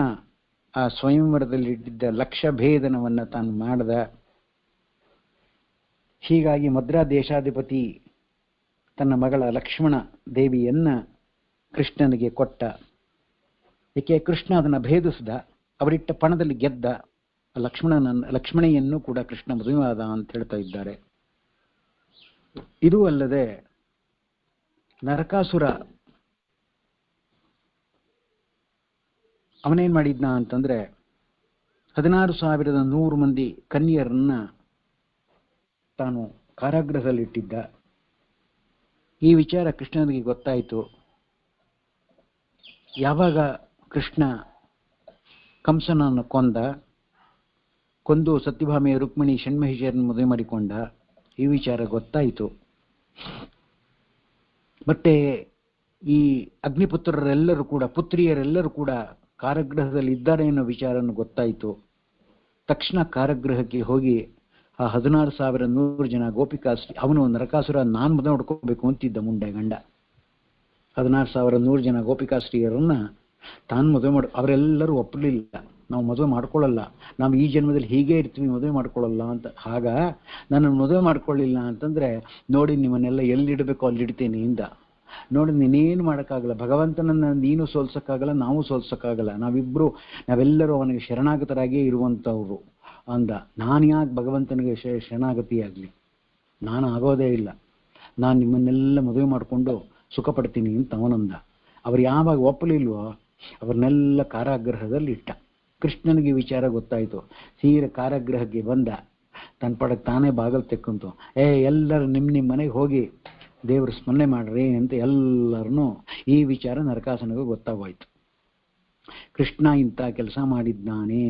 ಆ ಸ್ವಯಂವರದಲ್ಲಿಟ್ಟಿದ್ದ ಲಕ್ಷ ಭೇದನವನ್ನ ತಾನು ಮಾಡಿದ. ಹೀಗಾಗಿ ಮದ್ರಾ ದೇಶಾಧಿಪತಿ ತನ್ನ ಮಗಳ ಲಕ್ಷ್ಮಣ ದೇವಿಯನ್ನ ಕೃಷ್ಣನಿಗೆ ಕೊಟ್ಟ. ಏಕೆ? ಕೃಷ್ಣ ಅದನ್ನು ಭೇದಿಸಿದ, ಅವರಿಟ್ಟ ಪಣದಲ್ಲಿ ಗೆದ್ದ. ಲಕ್ಷ್ಮಣೆಯನ್ನು ಕೂಡ ಕೃಷ್ಣ ಮದುವೆಯಾದ ಅಂತ ಹೇಳ್ತಾ ಇದ್ದಾರೆ. ಇದು ಅಲ್ಲದೆ ನರಕಾಸುರ ಅವನೇನ್ ಮಾಡಿದ್ನ ಅಂತಂದ್ರೆ 16,100 ಮಂದಿ ಕನ್ಯರನ್ನ ತಾನು ಕಾರಾಗೃಹದಲ್ಲಿಟ್ಟಿದ್ದ. ಈ ವಿಚಾರ ಕೃಷ್ಣನಿಗೆ ಗೊತ್ತಾಯಿತು. ಯಾವಾಗ ಕೃಷ್ಣ ಕಂಸನನ್ನು ಕೊಂದು ಸತ್ಯಭಾಮೆಯ ರುಕ್ಮಿಣಿ ಷಣ್ಮಹಿಷಿಯರನ್ನು ಮದುವೆ ಮಾಡಿಕೊಂಡ, ಈ ವಿಚಾರ ಗೊತ್ತಾಯಿತು. ಮತ್ತೆ ಈ ಅಗ್ನಿಪುತ್ರರೆಲ್ಲರೂ ಕೂಡ, ಪುತ್ರಿಯರೆಲ್ಲರೂ ಕೂಡ ಕಾರಾಗೃಹದಲ್ಲಿ ಇದ್ದಾರೆ ಅನ್ನೋ ವಿಚಾರವನ್ನು ಗೊತ್ತಾಯಿತು. ತಕ್ಷಣ ಕಾರಾಗೃಹಕ್ಕೆ ಹೋಗಿ ಆ 16,100 ಜನ ಗೋಪಿಕಾಸ್ತ್ರೀ, ಅವನು ನರಕಾಸುರ ನಾನು ಮದುವೆ ಮಾಡ್ಕೋಬೇಕು ಅಂತಿದ್ದ ಮುಂಡೆ ಗಂಡ. 16,100 ಜನ ಗೋಪಿಕಾಸ್ತ್ರೀಯರನ್ನ ತಾನು ಮದುವೆ ಅವರೆಲ್ಲರೂ ಒಪ್ಪಲಿಲ್ಲ. ನಾವು ಮದುವೆ ಮಾಡ್ಕೊಳ್ಳಲ್ಲ, ನಾವು ಈ ಜನ್ಮದಲ್ಲಿ ಹೀಗೆ ಇರ್ತೀವಿ, ಮದುವೆ ಮಾಡ್ಕೊಳ್ಳಲ್ಲ ಅಂತ. ಆಗ ನನ್ನನ್ನು ಮದುವೆ ಮಾಡ್ಕೊಳ್ಳಿಲ್ಲ ಅಂತಂದ್ರೆ ನೋಡಿ ನಿಮ್ಮನ್ನೆಲ್ಲ ಎಲ್ಲಿಡಬೇಕು ಅಲ್ಲಿಡ್ತೇನೆ ಇಂದ. ನೋಡಿ ನೀನೇನು ಮಾಡೋಕ್ಕಾಗಲ್ಲ, ಭಗವಂತನನ್ನ ನೀನು ಸೋಲ್ಸಕ್ಕಾಗಲ್ಲ, ನಾವು ಸೋಲ್ಸಕ್ಕಾಗಲ್ಲ, ನಾವೆಲ್ಲರೂ ಅವನಿಗೆ ಶರಣಾಗತರಾಗಿಯೇ ಇರುವಂಥವ್ರು ಅಂದ. ನಾನು ಯಾಕೆ ಭಗವಂತನಿಗೆ ಶರಣಾಗತಿಯಾಗಲಿ? ನಾನು ಆಗೋದೇ ಇಲ್ಲ, ನಾನು ನಿಮ್ಮನ್ನೆಲ್ಲ ಮದುವೆ ಮಾಡಿಕೊಂಡು ಸುಖ ಪಡ್ತೀನಿ ಅಂತ ಅವನಂದ. ಅವ್ರು ಯಾವಾಗ ಒಪ್ಪಲಿಲ್ವೋ ಅವ್ರನ್ನೆಲ್ಲ ಕಾರಾಗೃಹದಲ್ಲಿ ಇಟ್ಟ. ಕೃಷ್ಣನಿಗೆ ವಿಚಾರ ಗೊತ್ತಾಯಿತು. ಸೀರೆ ಕಾರಾಗೃಹಕ್ಕೆ ಬಂದ, ತನ್ನ ಪಡಕ್ಕೆ ತಾನೇ ಬಾಗಲ್ ತೆಕ್ಕಂತು. ಎಲ್ಲರೂ ನಿಮ್ಮ ಮನೆಗೆ ಹೋಗಿ ದೇವ್ರ ಸ್ಮರಣೆ ಮಾಡ್ರಿ ಅಂತ ಎಲ್ಲರನ್ನೂ ಈ ವಿಚಾರ ನರಕಾಸುರನಿಗೂ ಗೊತ್ತಾಗೋಯ್ತು. ಕೃಷ್ಣ ಇಂಥ ಕೆಲಸ ಮಾಡಿದ್ದಾನೆ.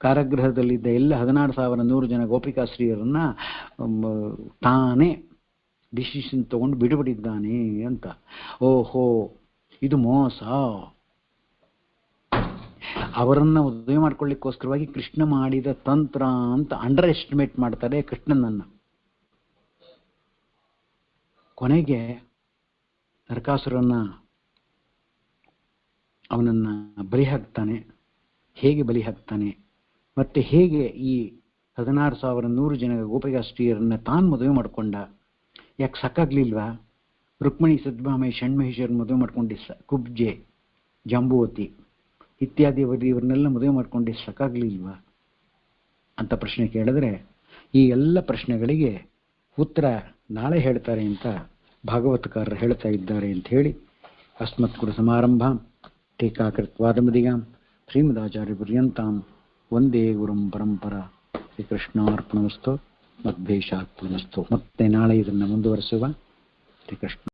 ಕಾರಾಗೃಹದಲ್ಲಿದ್ದ ಎಲ್ಲ 16,100 ಜನ ಗೋಪಿಕಾಶ್ರೀಯರನ್ನ ತಾನೇ ಡಿಸಿಷನ್ ತಗೊಂಡು ಬಿಡುಬಿಟ್ಟಿದ್ದಾನೆ ಅಂತ. ಓಹೋ, ಇದು ಮೋಸ. ಅವರನ್ನ ಮದುವೆ ಮಾಡ್ಕೊಳ್ಳಿಕ್ಕೋಸ್ಕರವಾಗಿ ಕೃಷ್ಣ ಮಾಡಿದ ತಂತ್ರ ಅಂತ ಅಂಡರ್ ಎಸ್ಟಿಮೇಟ್ ಮಾಡ್ತಾರೆ ಕೃಷ್ಣನನ್ನ. ಕೊನೆಗೆ ನರಕಾಸುರನ್ನ ಅವನನ್ನ ಬಲಿ ಹಾಕ್ತಾನೆ. ಹೇಗೆ ಬಲಿ ಹಾಕ್ತಾನೆ ಮತ್ತೆ ಹೇಗೆ ಈ 16,100 ಜನ ಗೋಪಿಕಾಶ್ರೀಯರನ್ನ ತಾನು ಮದುವೆ ಮಾಡ್ಕೊಂಡ? ಯಾಕೆ ಸಾಕಾಗ್ಲಿಲ್ವಾ? ರುಕ್ಮಿಣಿ, ಸದ್ಭಾಮೆ, ಷಣ್ಮಹಿಷರನ್ನ ಮದುವೆ ಮಾಡ್ಕೊಂಡಿ, ಕುಬ್ಜೆ, ಜಾಂಬುವತಿ ಇತ್ಯಾದಿ ಇವರನ್ನೆಲ್ಲ ಮದುವೆ ಮಾಡ್ಕೊಂಡು ಸಾಕಾಗ್ಲಿಲ್ವಾ ಅಂತ ಪ್ರಶ್ನೆ ಕೇಳಿದ್ರೆ, ಈ ಎಲ್ಲ ಪ್ರಶ್ನೆಗಳಿಗೆ ಉತ್ತರ ನಾಳೆ ಹೇಳ್ತಾರೆ ಅಂತ ಭಾಗವತಕಾರರು ಹೇಳ್ತಾ ಇದ್ದಾರೆ ಅಂತ ಹೇಳಿ, ಅಸ್ಮತ್ಕುರು ಸಮಾರಂಭ ಟೀಕಾಕೃತ್ವಾದಮದಿಗಾಂ ಶ್ರೀಮದಾಚಾರ್ಯ ಪರ್ಯಂತಾಂ ವಂದೇ ಗುರುಂ ಪರಂಪರಾ. ಶ್ರೀಕೃಷ್ಣಾರ್ಪಣಮಸ್ತು. ಮದ್ಭೇಷಾತ್ ಪುನಸ್ತು. ಮತ್ತೆ ನಾಳೆ ಇದನ್ನು ಮುಂದುವರಿಸುವ. ಶ್ರೀಕೃಷ್ಣ.